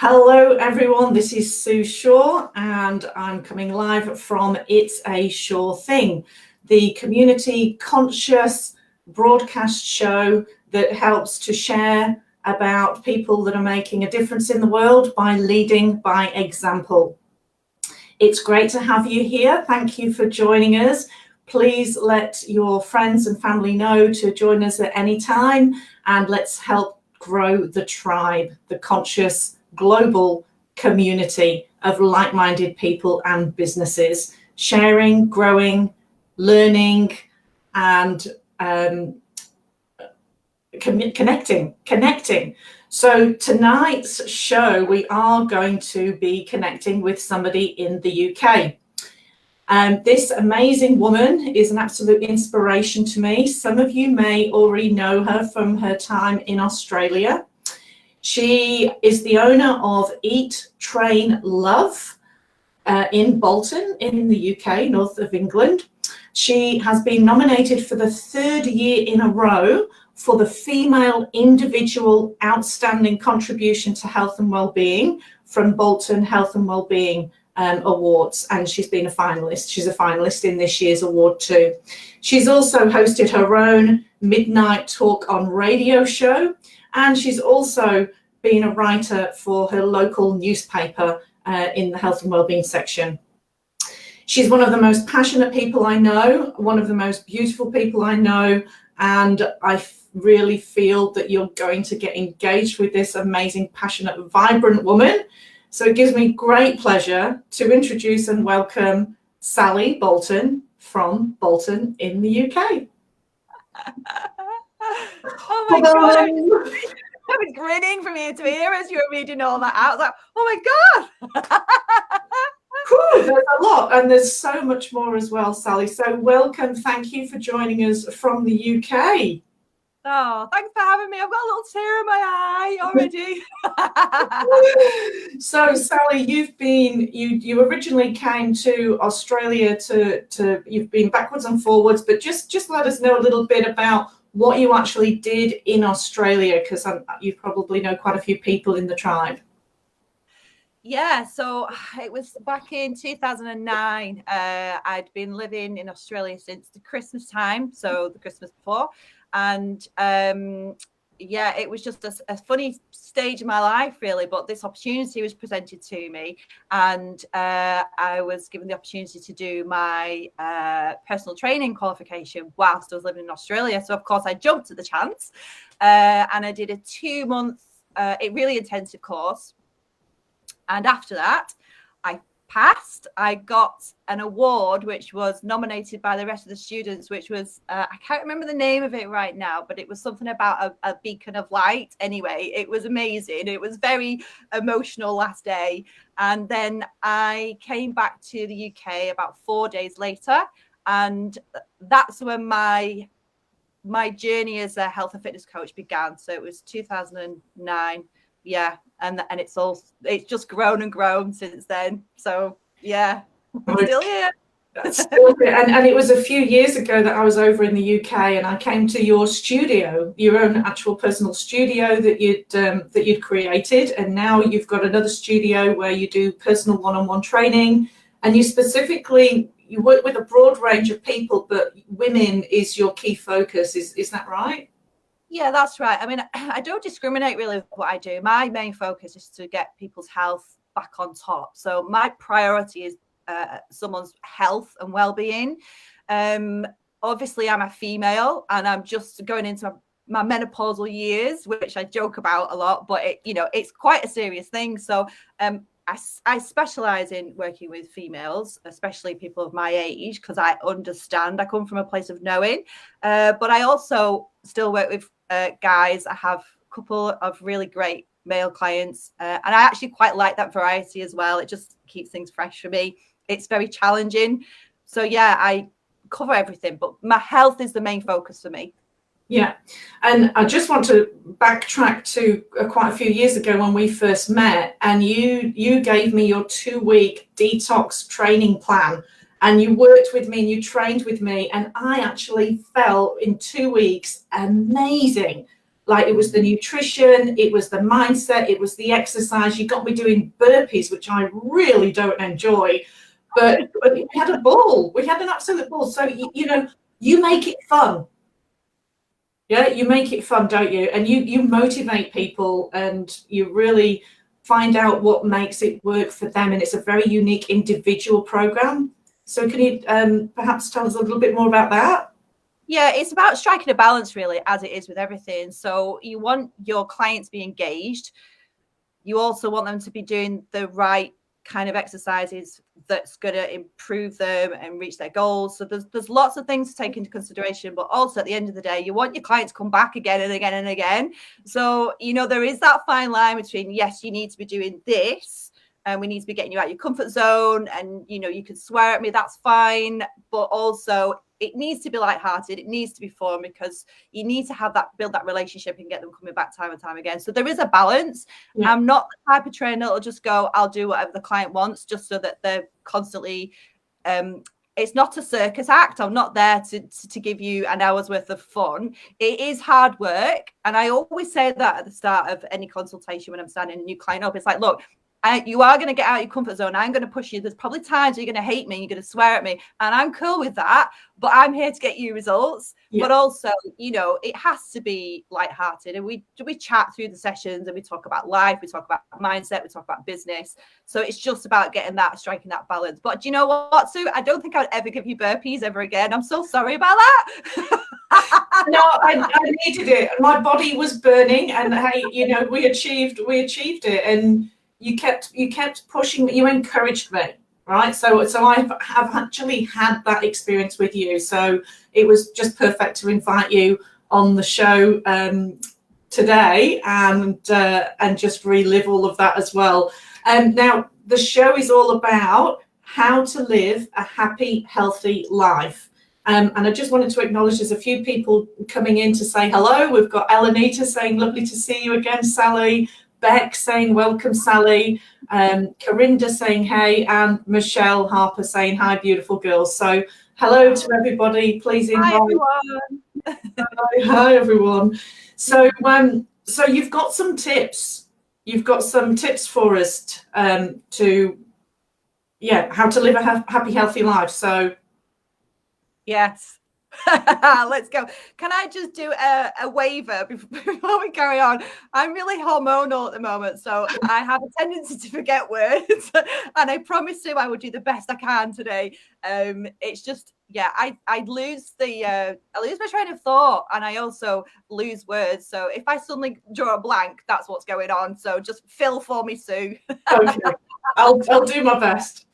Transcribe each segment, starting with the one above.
Hello everyone, this is Sue Shaw and I'm coming live from It's a Sure Thing, the community conscious broadcast show that helps to share about people that are making a difference in the world by leading by example. It's great to have you here. Thank you for joining us. Please let your friends and family know to join us at any time, and let's help grow the tribe, the conscious global community of like-minded people and businesses, sharing, growing, learning, and connecting. So tonight's show, we are going to be connecting with somebody in the UK. This amazing woman is an absolute inspiration to me. Some of you may already know her from her time in Australia. She is the owner of Eat, Train, Love in Bolton in the UK, north of England. She has been nominated for the third year in a row for the Female Individual Outstanding Contribution to Health and Wellbeing from Bolton Health and Wellbeing Awards, and she's been a finalist. She's a finalist in this year's award too. She's also hosted her own midnight talk on radio show, and she's also been a writer for her local newspaper in the health and wellbeing section. She's one of the most passionate people I know, one of the most beautiful people I know, and I really feel that you're going to get engaged with this amazing, passionate, vibrant woman. So it gives me great pleasure to introduce and welcome Sally Bolton from Bolton in the UK. Oh my God, I was grinning from ear to ear as you were reading all that out. I was like, oh my God. Cool, there's a lot, and there's so much more as well, Sally. So welcome, thank you for joining us from the UK. Oh, thanks for having me. I've got a little tear in my eye already. So Sally, you originally came to Australia to you've been backwards and forwards, but just let us know a little bit about what you actually did in Australia, because you probably know quite a few people in the tribe. Yeah, so it was back in 2009. I'd been living in Australia since the Christmas time, so the Christmas before. And yeah, it was just a funny stage of my life, really. But this opportunity was presented to me, and I was given the opportunity to do my personal training qualification whilst I was living in Australia. So, of course, I jumped at the chance, and I did a 2-month, really intensive course. And after that, I passed. I got an award, which was nominated by the rest of the students, which was, I can't remember the name of it right now, but it was something about a beacon of light. Anyway, it was amazing. It was very emotional last day. And then I came back to the UK about 4 days later. And that's when my journey as a health and fitness coach began. So it was 2009. Yeah, and it's just grown and grown since then. So yeah, I'm still here. Still here. And it was a few years ago that I was over in the UK, and I came to your studio, your own actual personal studio that you'd created, and now you've got another studio where you do personal one-on-one training, and you work with a broad range of people, but women is your key focus. Is that right? Yeah, that's right. I mean, I don't discriminate really with what I do. My main focus is to get people's health back on top. So my priority is someone's health and well-being. Obviously, I'm a female, and I'm just going into my menopausal years, which I joke about a lot, but it's quite a serious thing. So I specialize in working with females, especially people of my age, because I understand. I come from a place of knowing, but I also still work with guys. I have a couple of really great male clients, and I actually quite like that variety as well. It just keeps things fresh for me. It's very challenging. So yeah, I cover everything, but my health is the main focus for me. Yeah, and I just want to backtrack to quite a few years ago when we first met, and you gave me your 2-week detox training plan, and you worked with me and you trained with me, and I actually felt in 2 weeks amazing. Like, it was the nutrition, it was the mindset, it was the exercise. You got me doing burpees, which I really don't enjoy, but we had a ball. We had an absolute ball. So, you know, you make it fun. Yeah, you make it fun, don't you? And you motivate people, and you really find out what makes it work for them. And it's a very unique individual program. So can you perhaps tell us a little bit more about that? Yeah, it's about striking a balance, really, as it is with everything. So you want your clients to be engaged. You also want them to be doing the right kind of exercises that's going to improve them and reach their goals. So there's lots of things to take into consideration, but also at the end of the day, you want your clients to come back again and again and again. So, you know, there is that fine line between, yes, you need to be doing this, and we need to be getting you out of your comfort zone, and, you know, you can swear at me, that's fine, but also it needs to be lighthearted. It needs to be fun, because you need to have that, build that relationship and get them coming back time and time again. So there is a balance. Yeah. I'm not the type of trainer that'll just go, I'll do whatever the client wants, just so that they're constantly, it's not a circus act. I'm not there to give you an hour's worth of fun. It is hard work. And I always say that at the start of any consultation when I'm standing a new client up. It's like, look, you are going to get out of your comfort zone. I'm going to push you. There's probably times you're going to hate me, you're going to swear at me, and I'm cool with that. But I'm here to get you results. Yeah. But also, you know, it has to be lighthearted, and we chat through the sessions, and we talk about life, we talk about mindset, we talk about business. So it's just about getting that, striking that balance. But do you know what, Sue? I don't think I would ever give you burpees ever again. I'm so sorry about that. No, I needed it. My body was burning, and hey, you know, we achieved it, and you kept pushing me, you encouraged me, right? So I have actually had that experience with you. So it was just perfect to invite you on the show today, and just relive all of that as well. Now the show is all about how to live a happy, healthy life. And I just wanted to acknowledge there's a few people coming in to say hello. We've got Elenita saying, lovely to see you again, Sally. Beck saying, welcome, Sally. Corinda saying, hey. And Michelle Harper saying, hi, beautiful girls. So hello to everybody. Please invite. Hi, everyone. Hi, everyone. So, so you've got some tips. You've got some tips for us to, how to live a happy, healthy life. So, yes. Let's go. Can I just do a waiver before we carry on? I'm really hormonal at the moment, so I have a tendency to forget words, and I promise you I will do the best I can today. It's just, I lose I lose my train of thought, and I also lose words. So if I suddenly draw a blank, that's what's going on. So just fill for me, Sue. Okay, I'll do my best.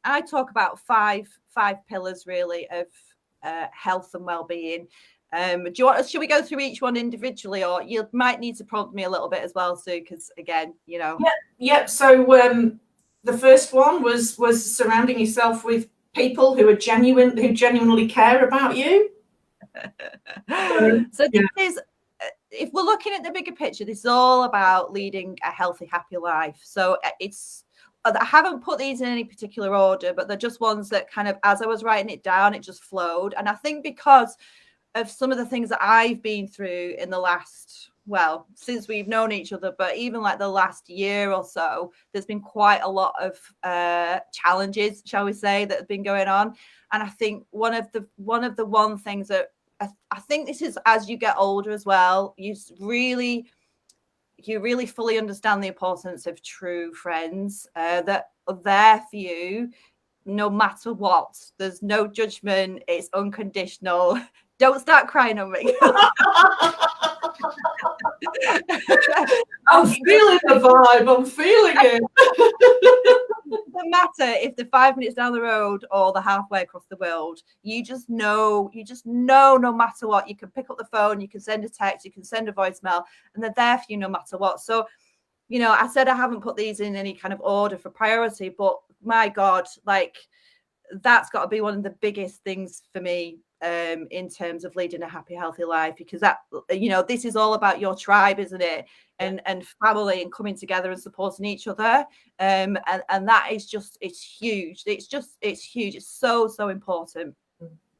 I talk about five pillars really of health and well-being. Should we go through each one individually, or you might need to prompt me a little bit as well, Sue, because again, you know. Yeah. So the first one was surrounding yourself with people who genuinely care about you. So this is, if we're looking at the bigger picture, this is all about leading a healthy, happy life. So I haven't put these in any particular order, but they're just ones that kind of, as I was writing it down, it just flowed. And I think because of some of the things that I've been through in the last, since we've known each other, but even like the last year or so, there's been quite a lot of challenges, shall we say, that have been going on. And I think one of the things that I think this is, as you get older as well, you really fully understand the importance of true friends that are there for you no matter what. There's no judgment. It's unconditional. Don't start crying on me. I'm feeling the vibe. I'm feeling it. It doesn't matter if they're 5 minutes down the road or they're halfway across the world. You just know no matter what. You can pick up the phone, you can send a text, you can send a voicemail, and they're there for you no matter what. So, you know, I said I haven't put these in any kind of order for priority, but my God, like, that's got to be one of the biggest things for me in terms of leading a happy, healthy life, because that, you know, this is all about your tribe, isn't it? And family, and coming together and supporting each other. And that is just, it's huge. It's huge. It's so important.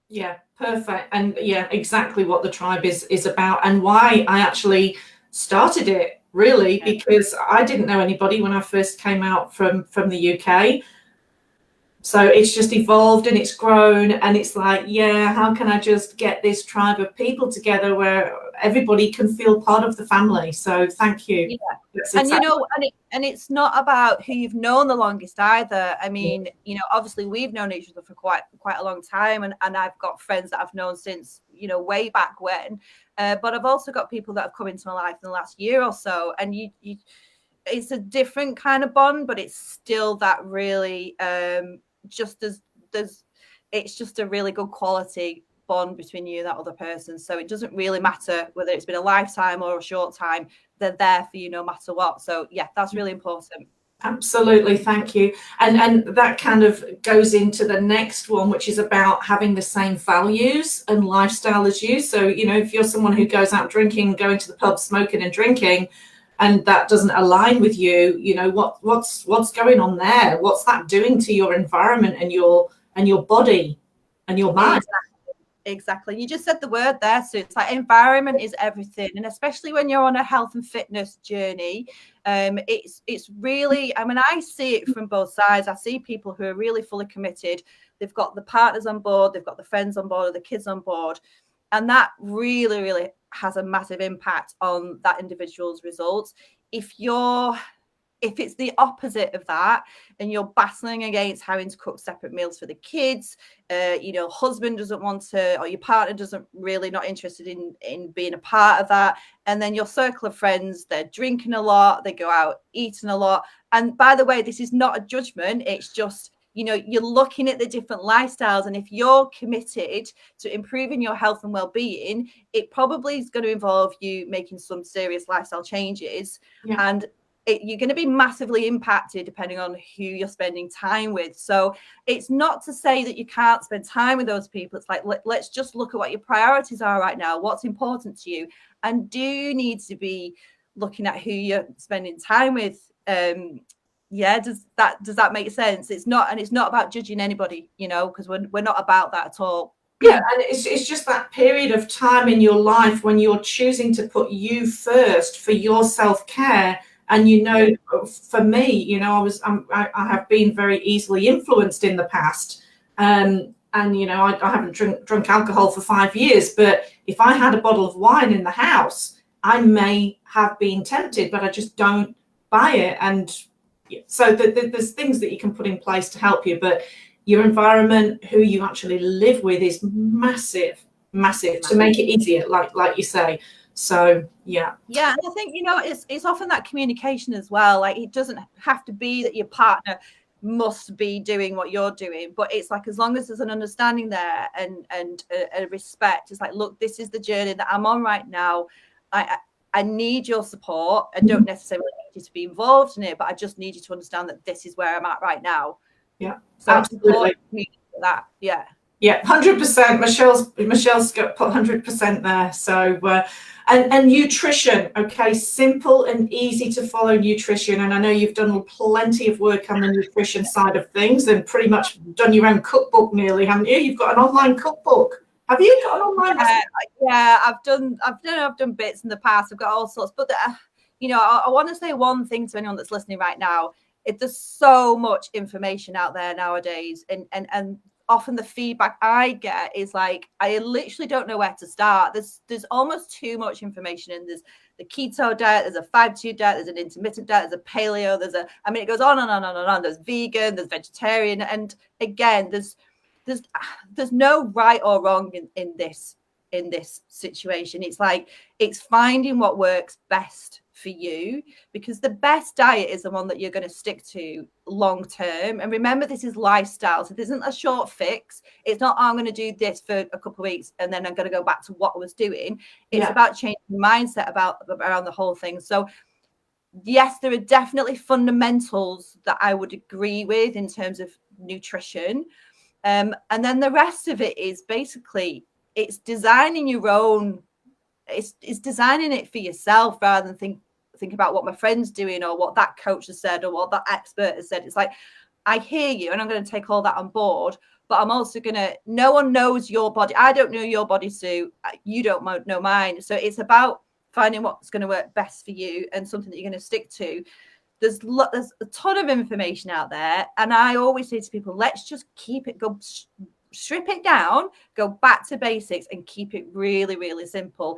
Yeah, perfect. And yeah, exactly what the tribe is about, and why I actually started it, really, Yeah. because I didn't know anybody when I first came out from the UK. So it's just evolved and it's grown, and it's like, yeah, how can I just get this tribe of people together where everybody can feel part of the family? So thank you. Yeah. That's And you exactly. know, and it's not about who you've known the longest either. I mean, you know, obviously we've known each other for quite a long time, and I've got friends that I've known since, you know, way back when. But I've also got people that have come into my life in the last year or so, and you it's a different kind of bond, but it's still that really just as there's it's just a really good quality bond between you and that other person. So it doesn't really matter whether it's been a lifetime or a short time, they're there for you no matter what. So yeah, that's really important. Absolutely, thank you. And that kind of goes into the next one, which is about having the same values and lifestyle as you. So, you know, if you're someone who goes out drinking, going to the pub, smoking and drinking, and that doesn't align with you, you know, what's going on there? What's that doing to your environment and your body and your mind? Exactly. You just said the word there. So it's like environment is everything. And especially when you're on a health and fitness journey, it's really, I mean, I see it from both sides. I see people who are really fully committed. They've got the partners on board, they've got the friends on board, or the kids on board. And that really, really has a massive impact on that individual's results. If it's the opposite of that and you're battling against having to cook separate meals for the kids, you know, husband doesn't want to, or your partner doesn't really not interested in being a part of that, and then your circle of friends, they're drinking a lot, they go out eating a lot. And by the way, this is not a judgment, it's just, you know, you're looking at the different lifestyles, and if you're committed to improving your health and well-being, it probably is going to involve you making some serious lifestyle changes. Yeah. And you're going to be massively impacted depending on who you're spending time with. So it's not to say that you can't spend time with those people. It's like, let's just look at what your priorities are right now, what's important to you, and do you need to be looking at who you're spending time with. Yeah, does that make sense? It's not about judging anybody, you know, because we're not about that at all. Yeah, and it's just that period of time in your life when you're choosing to put you first for your self-care. And you know, for me, you know, I have been very easily influenced in the past, and you know, I haven't drunk alcohol for 5 years, but if I had a bottle of wine in the house, I may have been tempted, but I just don't buy it. And so there's things that you can put in place to help you, but your environment, who you actually live with, is massive to make it easier, like you say. So yeah. Yeah, and I think, you know, it's often that communication as well. Like, it doesn't have to be that your partner must be doing what you're doing, but it's like, as long as there's an understanding there and a respect, it's like, look, this is the journey that I'm on right now. I need your support. I don't necessarily need you to be involved in it, but I just need you to understand that this is where I'm at right now. Yeah, So absolutely. It's important for that. Yeah. Yeah, 100%. Michelle's got put 100% there. So and nutrition, okay, simple and easy to follow nutrition. And I know you've done plenty of work on the nutrition side of things, and pretty much done your own cookbook nearly, haven't you? You've got an online cookbook. Have you got an online? Yeah, I've done bits in the past. I've got all sorts, but you know, I want to say one thing to anyone that's listening right now. There's so much information out there nowadays, and often the feedback I get is like, I literally don't know where to start. There's almost too much information, and there's the keto diet, there's a 5-2 diet, there's an intermittent diet, there's a paleo, I mean, it goes on and on and on. There's vegan, there's vegetarian, and again, there's no right or wrong in this situation. It's like, it's finding what works best for you, because the best diet is the one that you're going to stick to long term. And remember, this is lifestyle, so this isn't a short fix. It's not, oh, I'm going to do this for a couple of weeks and then I'm going to go back to what I was doing. It's about changing mindset around the whole thing. So yes, there are definitely fundamentals that I would agree with in terms of nutrition. And then the rest of it is basically, it's designing your own, it's designing it for yourself, rather than think about what my friend's doing or what that coach has said or what that expert has said. It's like, I hear you and I'm going to take all that on board, but I'm also no one knows your body. I don't know your body, Sue. You don't know mine. So it's about finding what's going to work best for you and something that you're going to stick to. There's a ton of information out there. And I always say to people, let's just strip it down, go back to basics and keep it really, really simple.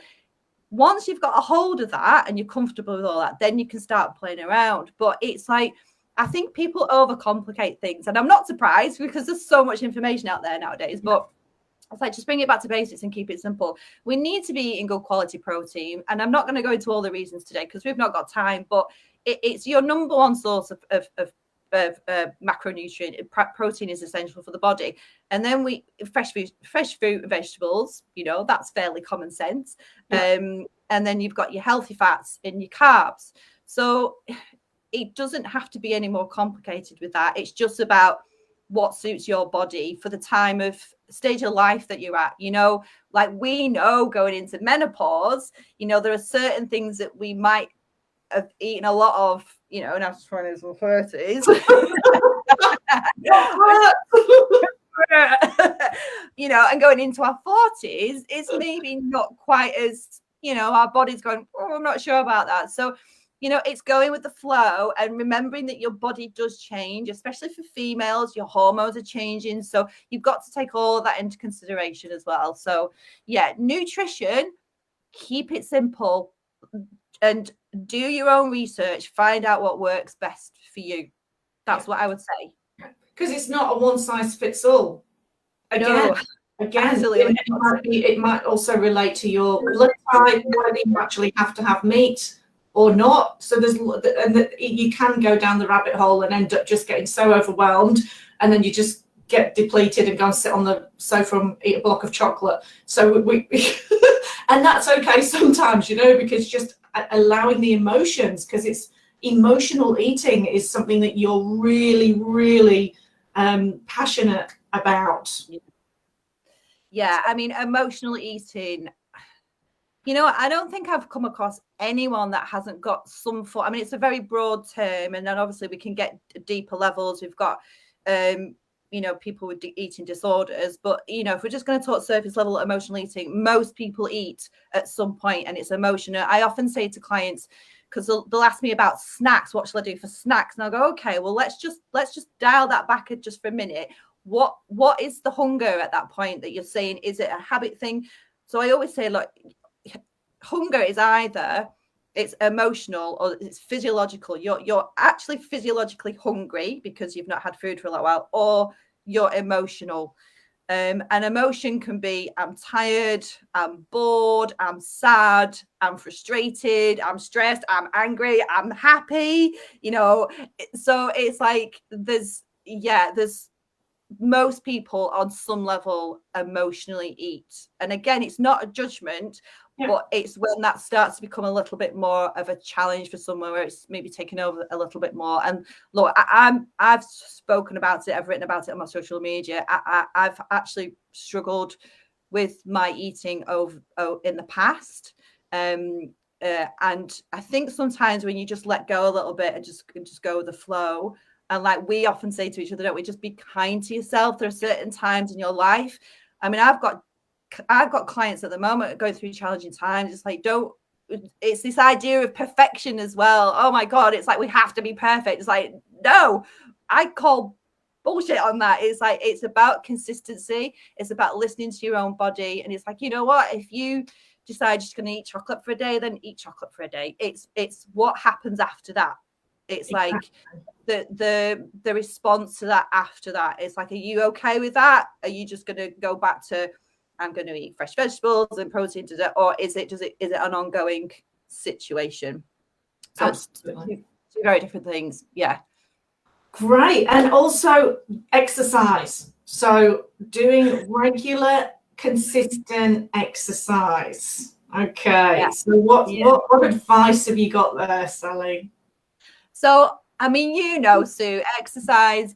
Once you've got a hold of that and you're comfortable with all that, then you can start playing around. But it's like, I think people overcomplicate things, and I'm not surprised because there's so much information out there nowadays. But it's like, just bring it back to basics and keep it simple. We need to be eating good quality protein, and I'm not going to go into all the reasons today because we've not got time. But it's your number one source of macronutrient. Protein is essential for the body, and then fresh fruit and vegetables. That's fairly common sense. And then you've got your healthy fats and your carbs. So it doesn't have to be any more complicated with that. It's just about what suits your body for the time of stage of life that you're at. Like we know going into menopause, there are certain things that we might have eaten a lot of, in our 20s or 30s. And going into our 40s is maybe not quite as, our body's going, oh, I'm not sure about that. So it's going with the flow and remembering that your body does change, especially for females. Your hormones are changing. So you've got to take all of that into consideration as well. So, nutrition, keep it simple and do your own research. Find out what works best for you. That's what I would say. Because it's not a one size fits all. Again, it might also relate to your blood type, whether you actually have to have meat or not. So you can go down the rabbit hole and end up just getting so overwhelmed, and then you just get depleted and go and sit on the sofa and eat a block of chocolate. So we and that's okay sometimes, because just allowing the emotions, because it's emotional eating is something that you're really, really passionate about. Yeah, I mean, emotional eating, I don't think I've come across anyone that hasn't got some form. I mean, it's a very broad term, and then obviously we can get deeper levels. We've got, people with eating disorders, but, if we're just going to talk surface level emotional eating, most people eat at some point and it's emotional. I often say to clients, because they'll ask me about snacks, what shall I do for snacks? And I'll go, okay, well, let's just dial that back just for a minute. What is the hunger at that point that you're saying? Is it a habit thing? So I always say, look, hunger is either it's emotional or it's physiological. You're actually physiologically hungry because you've not had food for a little while, or you're emotional. And emotion can be, I'm tired, I'm bored, I'm sad, I'm frustrated, I'm stressed, I'm angry, I'm happy, So it's like there's most people on some level emotionally eat. And again, it's not a judgment, but it's when that starts to become a little bit more of a challenge for someone, where it's maybe taken over a little bit more. And look, I've spoken about it, I've written about it on my social media. I've actually struggled with my eating in the past. And I think sometimes when you just let go a little bit and just go with the flow, and like we often say to each other, don't we, just be kind to yourself. There are certain times in your life. I mean, I've got clients at the moment going through challenging times. It's like, it's this idea of perfection as well. Oh my God, it's like we have to be perfect. It's like, no, I call bullshit on that. It's like, it's about consistency. It's about listening to your own body. And it's like, you know what, if you decide you're just going to eat chocolate for a day, then eat chocolate for a day. It's what happens after that. It's like the response to that after that. It's like, are you okay with that? Are you just going to go back to, I'm going to eat fresh vegetables and protein today, or is it an ongoing situation? So absolutely. It's two very different things. Yeah. Great. And also exercise. So doing regular, consistent exercise. Okay. Yeah. So what advice have you got there, Sally? So, I mean, Sue, exercise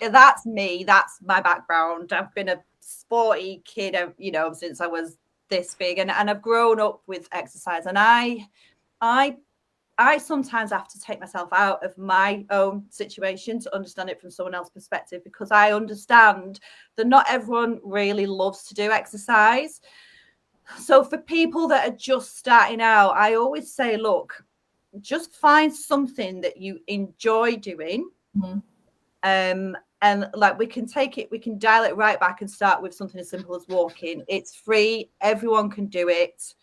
that's me. That's my background. I've been a sporty kid, since I was this big, and I've grown up with exercise. And I I sometimes have to take myself out of my own situation to understand it from someone else's perspective, because I understand that not everyone really loves to do exercise. So for people that are just starting out, I always say, look, just find something that you enjoy doing. Mm-hmm. And like we can dial it right back and start with something as simple as walking. It's free, everyone can do it.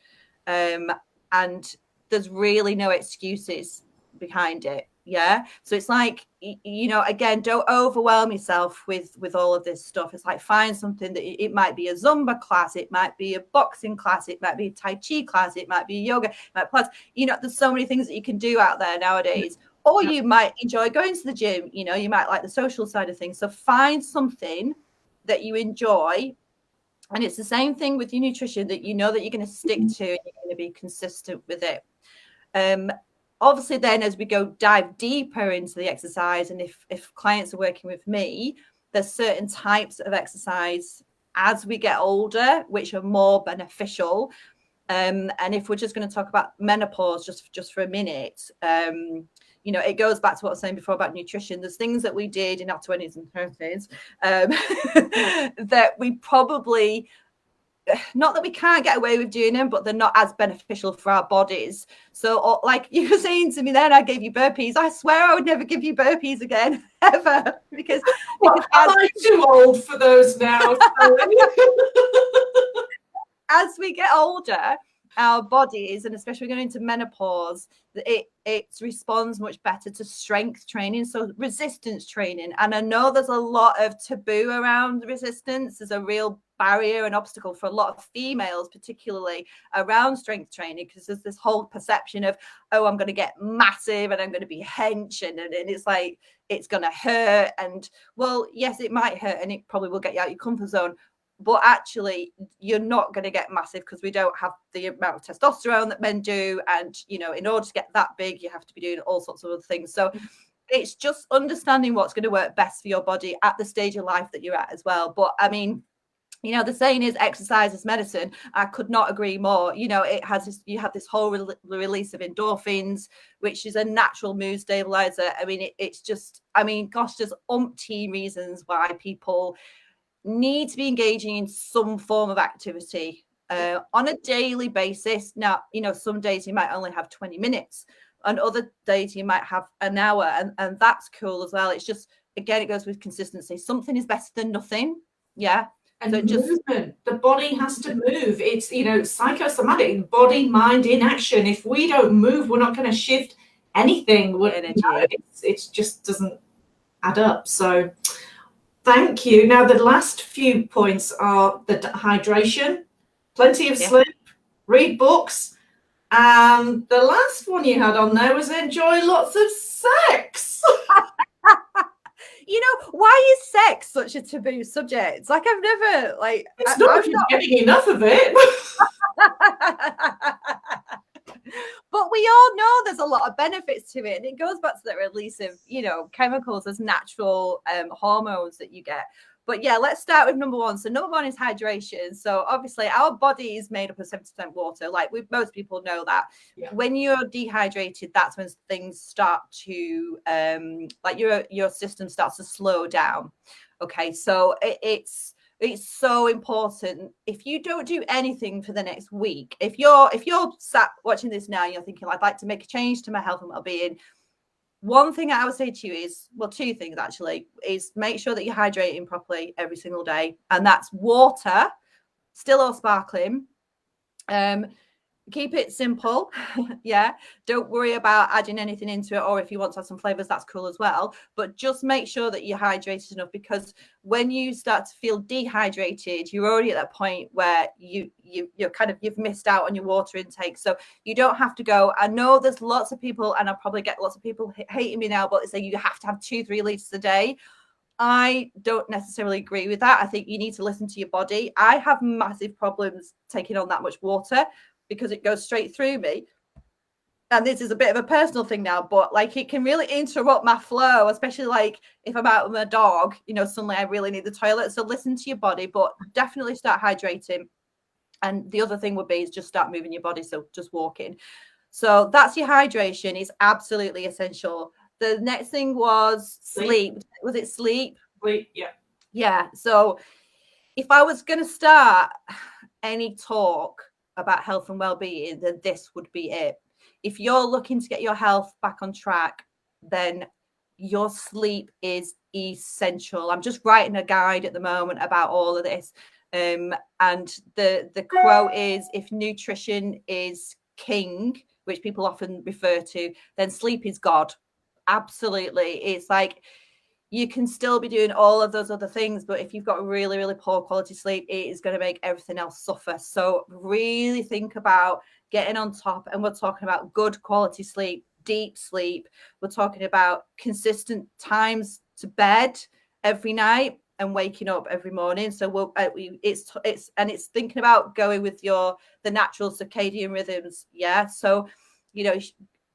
And there's really no excuses behind it. Yeah. So it's like, you know, again, don't overwhelm yourself with all of this stuff. It's like, find something that it might be a Zumba class, it might be a boxing class, it might be a Tai Chi class, it might be yoga, it might plus, you know, there's so many things that you can do out there nowadays. Or you might enjoy going to the gym, you know, you might like the social side of things. So find something that you enjoy. And it's the same thing with your nutrition, that you know that you're going to stick to, and you're going to be consistent with it. Obviously, then as we dive deeper into the exercise, and if clients are working with me, there's certain types of exercise as we get older which are more beneficial. And if we're just going to talk about menopause just for a minute, you know, it goes back to what I was saying before about nutrition. There's things that we did in our 20s and 30s that we probably, not that we can't get away with doing them, but they're not as beneficial for our bodies. So like you were saying to me then, I gave you burpees. I swear I would never give you burpees again, ever. Because I'm too old for those now. As we get older, our bodies, and especially going into menopause, it responds much better to strength training, so resistance training. And I know there's a lot of taboo around resistance. There's a real barrier and obstacle for a lot of females, particularly around strength training, because there's this whole perception of, oh, I'm going to get massive and I'm going to be hench, and it's like it's going to hurt. And well, yes, it might hurt, and it probably will get you out of your comfort zone. But actually, you're not going to get massive, because we don't have the amount of testosterone that men do. And, you know, in order to get that big, you have to be doing all sorts of other things. So it's just understanding what's going to work best for your body at the stage of life that you're at as well. But I mean, you know, the saying is exercise is medicine. I could not agree more. You know, it has you have this whole release of endorphins, which is a natural mood stabilizer. I mean, it's just, I mean, gosh, there's umpteen reasons why people need to be engaging in some form of activity on a daily basis. Now, you know, some days you might only have 20 minutes, and other days you might have an hour, and that's cool as well. It's just, again, it goes with consistency. Something is better than nothing. Yeah. And so movement, the body has to move. It's, you know, psychosomatic, body, mind in action. If we don't move, we're not going to shift anything. Energy. You know, it just doesn't add up. So thank you. Now, the last few points are the hydration, plenty of sleep, read books, and the last one you had on there was enjoy lots of sex. You know, why is sex such a taboo subject? It's like, I've never, like, it's not if you're getting enough of it. But we all know there's a lot of benefits to it, and it goes back to the release of, you know, chemicals as natural hormones that you get. But yeah, let's start with number one. So number one is hydration. So obviously our body is made up of 70% water. Like most people know that. Yeah. When you're dehydrated, that's when things start to like your system starts to slow down. Okay, so it's so important. If you don't do anything for the next week, if you're sat watching this now and you're thinking, I'd like to make a change to my health and well-being, one thing I would say to you is, well, two things actually, is make sure that you're hydrating properly every single day. And that's water, still or sparkling. Keep it simple. Yeah. Don't worry about adding anything into it. Or if you want to have some flavors, that's cool as well. But just make sure that you're hydrated enough, because when you start to feel dehydrated, you're already at that point where you're kind of, you've missed out on your water intake. So you don't have to go. I know there's lots of people, and I'll probably get lots of people hating me now, but they say you have to have 2-3 liters a day. I don't necessarily agree with that. I think you need to listen to your body. I have massive problems taking on that much water, because it goes straight through me. And this is a bit of a personal thing now, but like it can really interrupt my flow, especially like if I'm out with my dog, you know, suddenly I really need the toilet. So listen to your body, but definitely start hydrating. And the other thing would be is just start moving your body. So just walking. So that's your hydration. It's absolutely essential. The next thing was sleep. Was it sleep? Sleep, yeah. Yeah. So if I was going to start any talk about health and well-being, then this would be it. If you're looking to get your health back on track, then your sleep is essential. I'm just writing a guide at the moment about all of this. And the quote is, if nutrition is king, which people often refer to, then sleep is God. Absolutely. It's like, you can still be doing all of those other things, but if you've got really, really poor quality sleep, it is going to make everything else suffer. So really think about getting on top. And we're talking about good quality sleep, deep sleep. We're talking about consistent times to bed every night and waking up every morning. So it's thinking about going with the natural circadian rhythms. Yeah. So,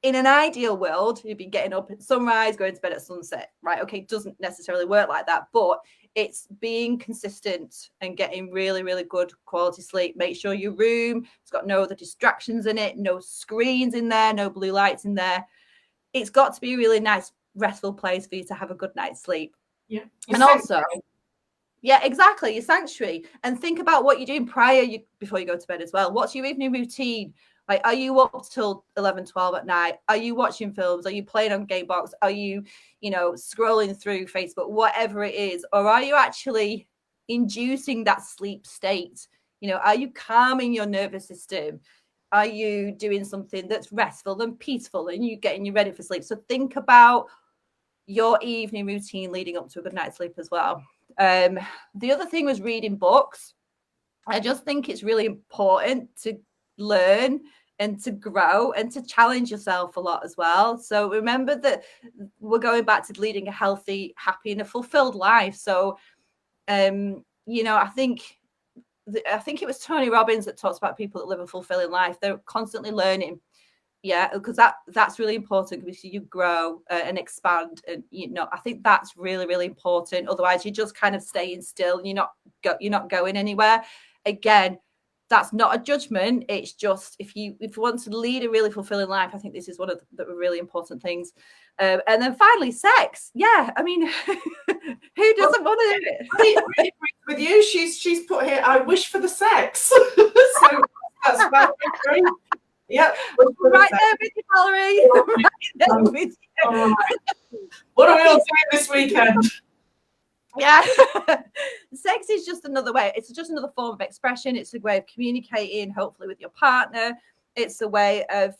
in an ideal world, you'd be getting up at sunrise, going to bed at sunset, right? Okay, it doesn't necessarily work like that, but it's being consistent and getting really, really good quality sleep. Make sure your room has got no other distractions in it, no screens in there, no blue lights in there. It's got to be a really nice, restful place for you to have a good night's sleep. Yeah. And also, yeah, exactly, your sanctuary. And think about what you're doing before you go to bed as well. What's your evening routine? Like, are you up till 11, 12 at night? Are you watching films? Are you playing on Gamebox? Are you, scrolling through Facebook, whatever it is? Or are you actually inducing that sleep state? Are you calming your nervous system? Are you doing something that's restful and peaceful and you getting you ready for sleep? So think about your evening routine leading up to a good night's sleep as well. The other thing was reading books. I just think it's really important to learn and to grow and to challenge yourself a lot as well. So remember that we're going back to leading a healthy, happy, and a fulfilled life. So, I think it was Tony Robbins that talks about people that live a fulfilling life. They're constantly learning. Yeah, because that's really important, because you grow and expand, and I think that's really, really important. Otherwise, you're just kind of staying still. And you're not going anywhere. Again, that's not a judgment. It's just if you want to lead a really fulfilling life, I think this is one of the really important things. And then finally, sex. Yeah, I mean, who doesn't want to do it? I agree with you. She's put here, I wish for the sex. So that's about great. Yeah, right there with you, Valerie. Right there with you. Right. What are we all doing this weekend? Yeah. Sex is just another way. It's just another form of expression. It's a way of communicating, hopefully, with your partner. It's a way of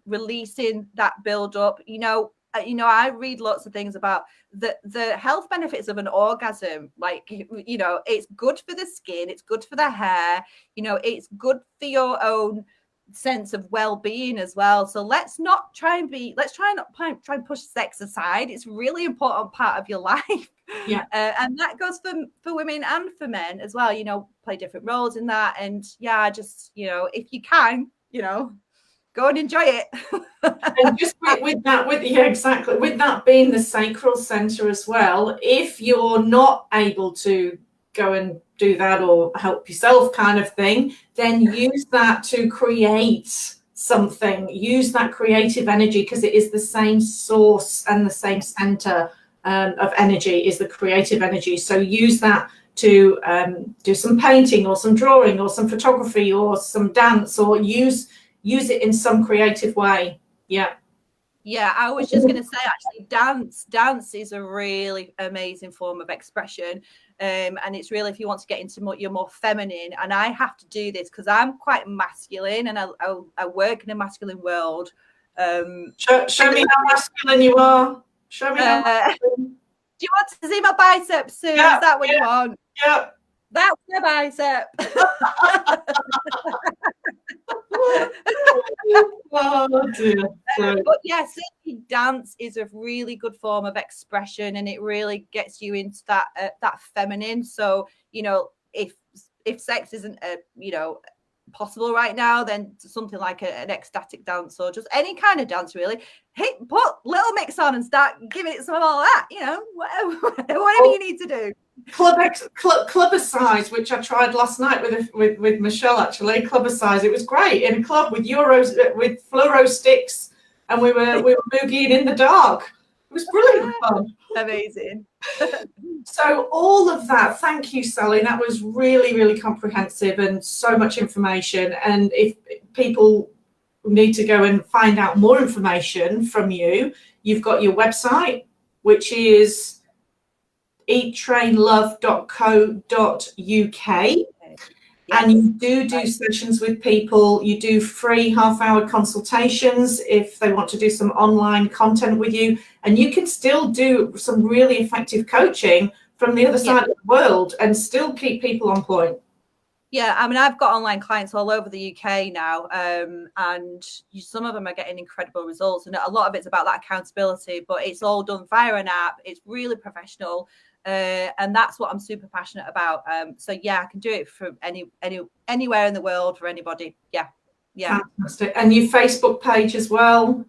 releasing that build up. I read lots of things about the health benefits of an orgasm. Like, it's good for the skin, it's good for the hair, it's good for your own sense of well-being as well. So let's try and push sex aside. It's a really important part of your life. Yeah. And that goes for women and for men as well, play different roles in that. And yeah, just, if you can, go and enjoy it. And just with that being the sacral center as well, if you're not able to go and do that or help yourself kind of thing, then use that to create something. Use that creative energy, because it is the same source and the same center of energy is the creative energy. So use that to do some painting or some drawing or some photography or some dance, or use it in some creative way. Yeah, I was just going to say, actually, dance is a really amazing form of expression. And it's really, if you want to get into your more feminine, and I have to do this because I'm quite masculine and I work in a masculine world. Show me how masculine you are. Show me how masculine. Do you want to see my biceps, Sue? Yeah, is that what you want? Yeah. That's the bicep. Oh dear. But yeah, certainly dance is a really good form of expression, and it really gets you into that feminine. So if sex isn't possible right now, then something like an ecstatic dance or just any kind of dance, really. Put Little Mix on and start giving it some of all that, you know, whatever you need to do. Clubber-size, which I tried last night with Michelle, actually. Clubber-size, it was great in a club with with fluoro sticks, and we were boogieing in the dark. It was brilliant fun. Amazing. So all of that, thank you, Sally. That was really, really comprehensive and so much information. And if people need to go and find out more information from you, you've got your website, which is eattrainlove.co.uk. Yes. And you do sessions with people. You do free half-hour consultations if they want to do some online content with you. And you can still do some really effective coaching from the other side of the world and still keep people on point. Yeah, I mean, I've got online clients all over the UK now, and some of them are getting incredible results. And a lot of it's about that accountability, but it's all done via an app. It's really professional. And that's what I'm super passionate about. So yeah, I can do it from anywhere in the world for anybody. Yeah. Fantastic. And your Facebook page as well?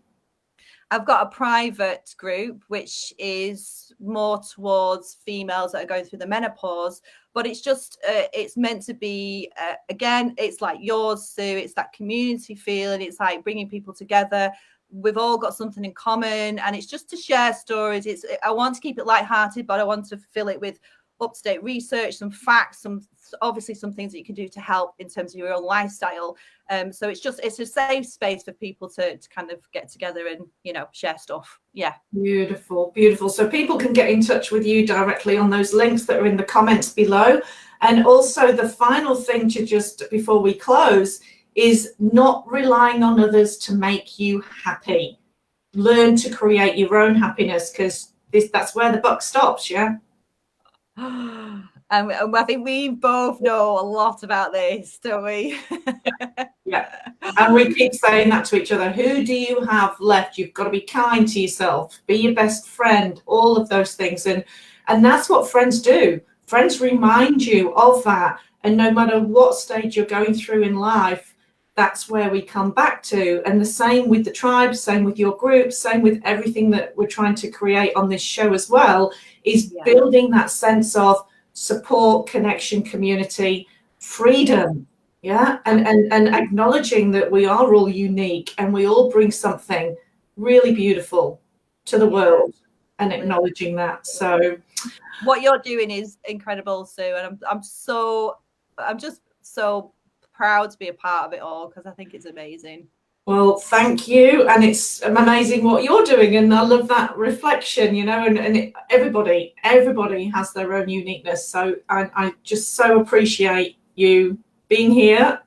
I've got a private group which is more towards females that are going through the menopause, but it's just it's meant to be again, it's like yours, Sue. It's that community feeling. It's like bringing people together. We've all got something in common, and it's just to share stories. I want to keep it lighthearted, but I want to fill it with up-to-date research, some facts, obviously some things that you can do to help in terms of your own lifestyle. So it's a safe space for people to kind of get together and, you know, share stuff. Yeah. Beautiful, beautiful. So people can get in touch with you directly on those links that are in the comments below. And also the final thing to just before we close is not relying on others to make you happy. Learn to create your own happiness, because that's where the buck stops. Yeah. And I think we both know a lot about this, don't we? Yeah. And we keep saying that to each other. Who do you have left? You've got to be kind to yourself, be your best friend, all of those things. And that's what friends do. Friends remind you of that. And no matter what stage you're going through in life, that's where we come back to. And the same with the tribe, same with your group, same with everything that we're trying to create on this show as well, is building that sense of support, connection, community, freedom. Yeah. And acknowledging that we are all unique and we all bring something really beautiful to the world, and acknowledging that. So what you're doing is incredible, Sue. And I'm just so proud to be a part of it all, because I think it's amazing. Well, thank you. And it's amazing what you're doing. And I love that reflection, you know, and everybody has their own uniqueness. So I just so appreciate you being here.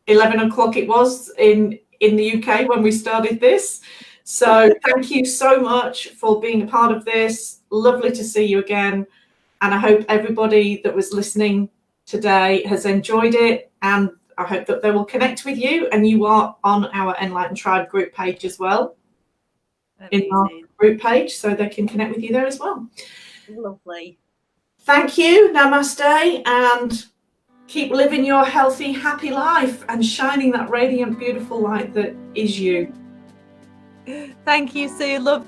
11 o'clock it was in the UK when we started this. So thank you so much for being a part of this. Lovely to see you again. And I hope everybody that was listening today has enjoyed it. And I hope that they will connect with you, and you are on our Enlightened Tribe group page as well. Amazing. In our group page, so they can connect with you there as well. Lovely. Thank you. Namaste, and keep living your healthy, happy life and shining that radiant, beautiful light that is you. Thank you, Sue. Love